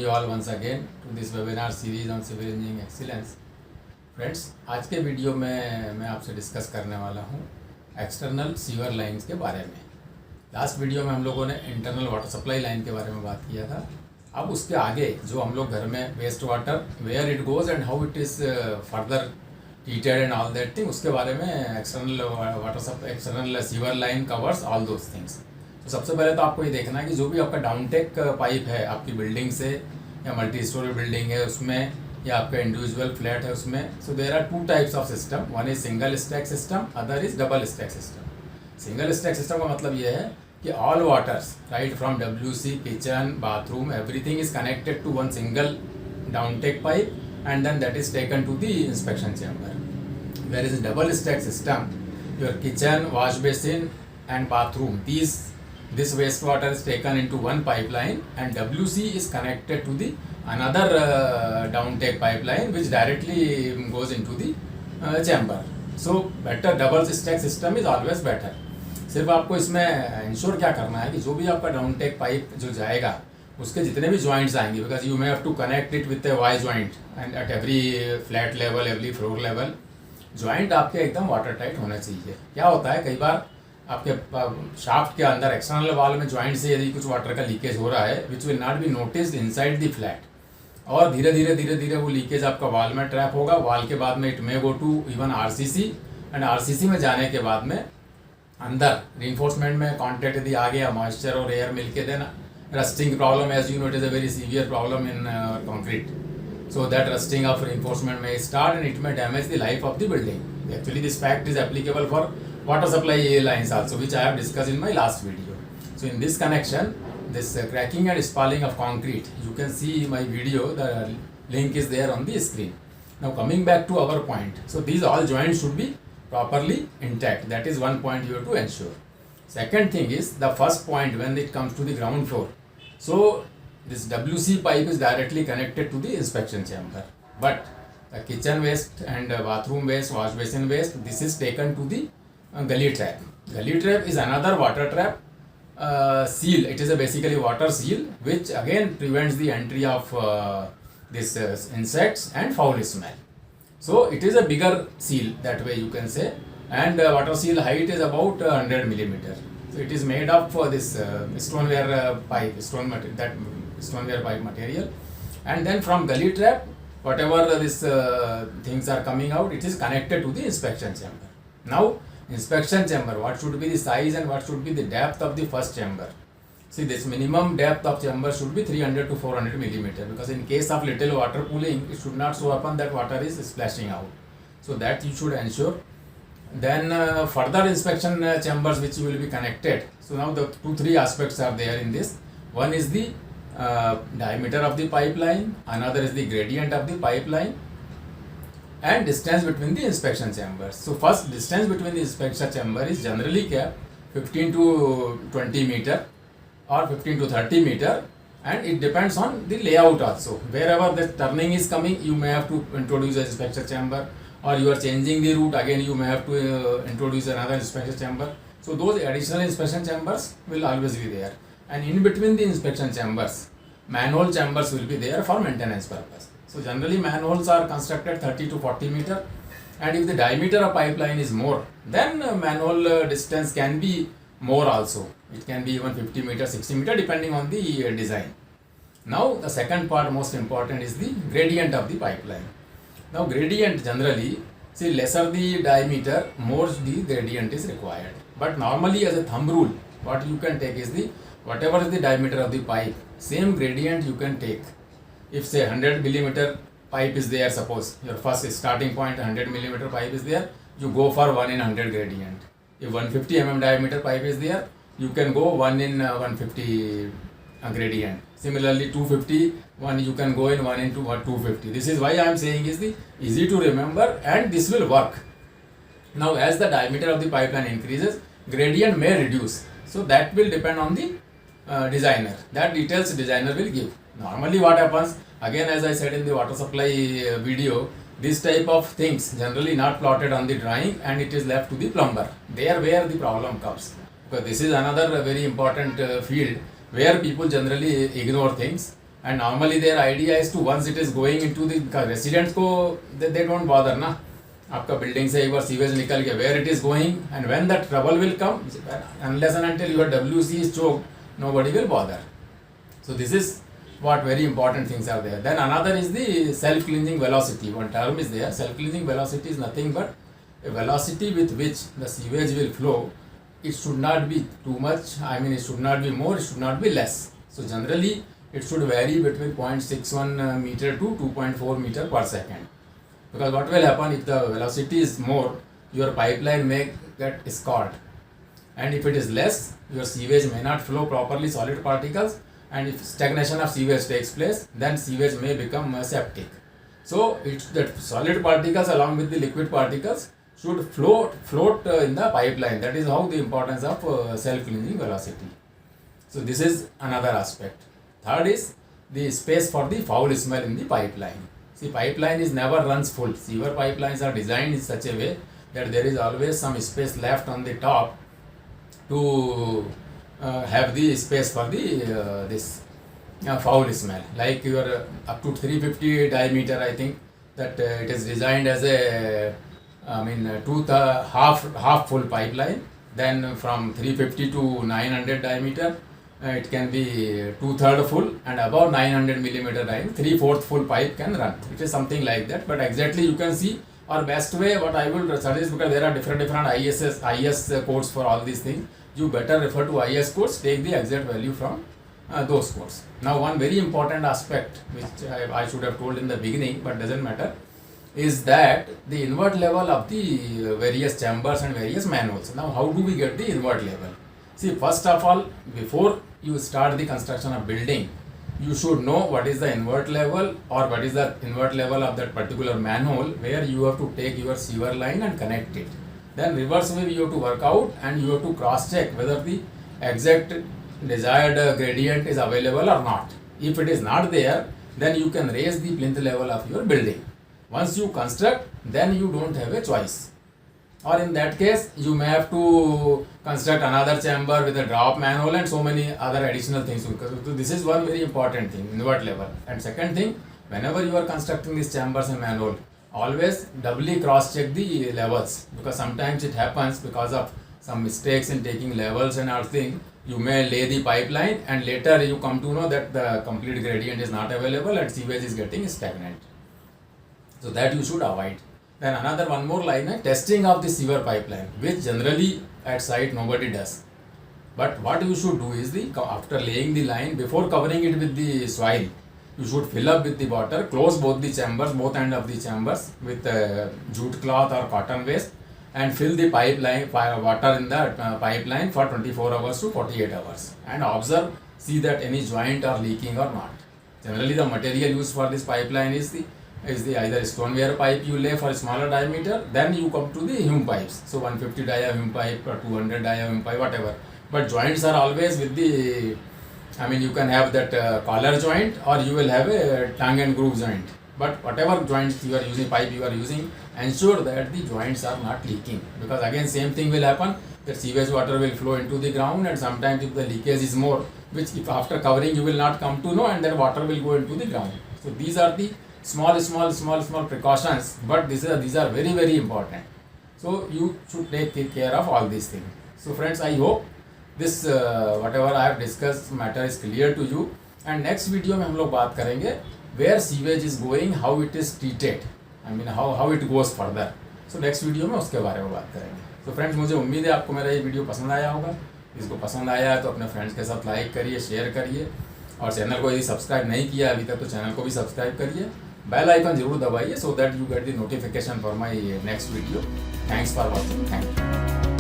you all once again to this webinar series on civil engineering excellence. Friends, आज के video में मैं आपसे डिस्कस करने वाला हूँ एक्सटर्नल सीवर लाइंस के बारे में। लास्ट वीडियो में हम लोगों ने इंटरनल वाटर सप्लाई लाइन के बारे में बात किया था। अब उसके आगे जो हम लोग घर में waste water where it goes and how it is further treated and all that thing, उसके बारे में external sewer line covers all those things. तो सबसे पहले तो आपको ये देखना है कि जो भी आपका डाउनटेक पाइप है आपकी बिल्डिंग से या मल्टी स्टोरी बिल्डिंग है उसमें या आपका इंडिविजुअल फ्लैट है उसमें, so there are two types of system. One is single stack system, other is double stack system. Single stack system का मतलब ये है कि all waters right from WC, kitchen, bathroom, everything is connected to one single downtake pipe and then that is taken to the inspection chamber. Whereas in double stack system, your kitchen, wash basin and bathroom, this wastewater is taken into one pipeline and WC is connected to the another downtake pipeline which directly goes into the chamber. So better double stack system is always better. सिर्फ आपको इसमें ensure क्या करना है कि जो भी आपका डाउनटेक पाइप जो जाएगा उसके जितने भी जॉइंट्स आएंगे, because you may have to connect it with a Y joint and at every flat level, every floor level, joint आपके एकदम वाटर टाइट होने चाहिए। क्या होता है कई बार आपके शाफ्ट के अंदर एक्सटर्नल वॉल में जॉइंट से यदि कुछ वाटर का लीकेज हो रहा है which will not be noticed inside the flat, और धीरे धीरे वो लीकेज आपका वॉल में ट्रैप होगा। वॉल के बाद में it may go to even RCC and RCC में जाने के बाद में अंदर रीइंफोर्समेंट में कॉन्टैक्ट यदि आ गया मॉइस्चर और एयर मिलके देना, rusting problem, as you know, it is a very severe problem in concrete. So that rusting of reinforcement may start and it may damage the life of the building. Actually, this fact is applicable for water supply lines also, which I have discussed in my last video. So in this connection, this cracking and spalling of concrete, you can see my video, the link is there on the screen. Now coming back to our point, so these all joints should be properly intact. That is one point you have to ensure. Second thing is the first point when it comes to the ground floor. So this WC pipe is directly connected to the inspection chamber, but the kitchen waste and bathroom waste, wash basin waste, this is taken to the gully trap. Gully trap is another water trap seal. It is a basically water seal which again prevents the entry of this insects and foul smell. So it is a bigger seal that way you can say, and water seal height is about 100 millimeter. So it is made of this stoneware pipe, stoneware pipe material, and then from gully trap, whatever this things are coming out, it is connected to the inspection chamber. Now inspection chamber, what should be the size and what should be the depth of the first chamber? See, this minimum depth of chamber should be 300 to 400 millimeter, because in case of little water pooling, it should not so happen that water is splashing out. So that you should ensure. Then further inspection chambers which will be connected. So now the 2-3 aspects are there in this. One is the diameter of the pipeline, another is the gradient of the pipeline, and distance between the inspection chambers. So first distance between the inspection chamber is generally kept 15 to 20 meter or 15 to 30 meter, and it depends on the layout also. Wherever the turning is coming, you may have to introduce an inspection chamber, or you are changing the route, again you may have to introduce another inspection chamber. So those additional inspection chambers will always be there, and in between the inspection chambers, manhole chambers will be there for maintenance purpose. So generally manholes are constructed 30 to 40 meter, and if the diameter of pipeline is more, then manhole distance can be more also. It can be even 50 meter, 60 meter depending on the design. Now the second part, most important, is the gradient of the pipeline. Now gradient generally, see, lesser the diameter, more the gradient is required. But normally as a thumb rule, what you can take is the whatever is the diameter of the pipe, same gradient you can take. If say 100 millimeter pipe is there, suppose your first starting point 100 millimeter pipe is there, you go for 1 in 100 gradient. If 150 diameter pipe is there, you can go 1 in 150 gradient. Similarly 250 one, you can go in 1 into 250. This is why I am saying is the easy to remember, and this will work. Now as the diameter of the pipeline increases, gradient may reduce. So that will depend on the designer. That details designer will give. Normally what happens, again as I said in the water supply video, this type of things generally not plotted on the drawing, and it is left to the plumber. There where the problem comes. Because this is another very important field where people generally ignore things. and normally their idea is to once it is going into the residents को they don't bother ना, आपका building से एक बार sewage निकल गया, where it is going and when that trouble will come, unless and until your WC is choked nobody will bother. So this is what very important things are there. Then another is the self cleansing velocity. One term is there. Self cleansing velocity is nothing but a velocity with which the sewage will flow. It should not be too much, I mean it should not be more, it should not be less. So generally it should vary between 0.61 meter to 2.4 meter per second. Because what will happen if the velocity is more, your pipeline may get scarred, and if it is less, your sewage may not flow properly solid particles, and if stagnation of sewage takes place, then sewage may become septic. So it's that solid particles along with the liquid particles should float in the pipeline. That is how the importance of self-cleansing velocity. So this is another aspect. Third is the space for the foul smell in the pipeline. See, pipeline is never runs full. Sewer pipelines are designed in such a way that there is always some space left on the top to have the space for the this foul smell. Like your up to 350 diameter, I think that it is designed as a half full pipeline. Then from 350 to 900 diameter, it can be 2/3 full, and above 900 millimeter diameter, 3/4 full pipe can run. It is something like that. But exactly you can see, or best way what I will suggest, because there are different IS codes for all these things. You better refer to IS codes, take the exact value from those codes. Now one very important aspect which I should have told in the beginning but doesn't matter is that the invert level of the various chambers and various manholes. Now how do we get the invert level? See, first of all, before you start the construction of building, you should know what is the invert level or what is the invert level of that particular manhole where you have to take your sewer line and connect it. Then reverse way you have to work out, and you have to cross check whether the exact desired gradient is available or not. If it is not there, then you can raise the plinth level of your building. Once you construct, then you don't have a choice. Or in that case, you may have to construct another chamber with a drop manhole and so many other additional things. So this is one very important thing, invert level. And second thing, whenever you are constructing these chambers and manhole, always doubly cross check the levels, because sometimes it happens because of some mistakes in taking levels and all thing. You may lay the pipeline and later you come to know that the complete gradient is not available and sewage is getting stagnant. So that you should avoid. Then another one more line, testing of the sewer pipeline, which generally at site nobody does. But what you should do is, after laying the line, before covering it with the soil, you should fill up with the water, close both the chambers, both end of the chambers with jute cloth or cotton waste, and fill the pipeline water in the pipeline for 24 hours to 48 hours, and observe, see that any joint are leaking or not. Generally the material used for this pipeline is the either stoneware pipe you lay for a smaller diameter, then you come to the hume pipes. So 150 dia hume pipe or 200 dia hume pipe, whatever. But joints are always with the, you can have that collar joint, or you will have a tongue and groove joint. But whatever joints you are using, pipe you are using, ensure that the joints are not leaking. Because again same thing will happen, that sewage water will flow into the ground, and sometimes if the leakage is more, which if after covering you will not come to know, and then water will go into the ground. So these are the small precautions, but these are very, very important. So you should take care of all these things. So friends, I hope this whatever I have discussed matter is clear to you. And next video में हम लोग बात करेंगे where sewage is going, how it is treated, how it goes further. So next video में उसके बारे में बात करेंगे. So friends, मुझे उम्मीद है आपको मेरा ये वीडियो पसंद आया होगा. इसको पसंद आया है तो अपने फ्रेंड्स के साथ लाइक करिए, शेयर करिए, और चैनल को यदि सब्सक्राइब नहीं किया अभी तक तो चैनल को भी सब्सक्राइब करिए. बेल आइकन जरूर दबाइए, so that you get the notification for my next video. Thanks for watching. Thank you.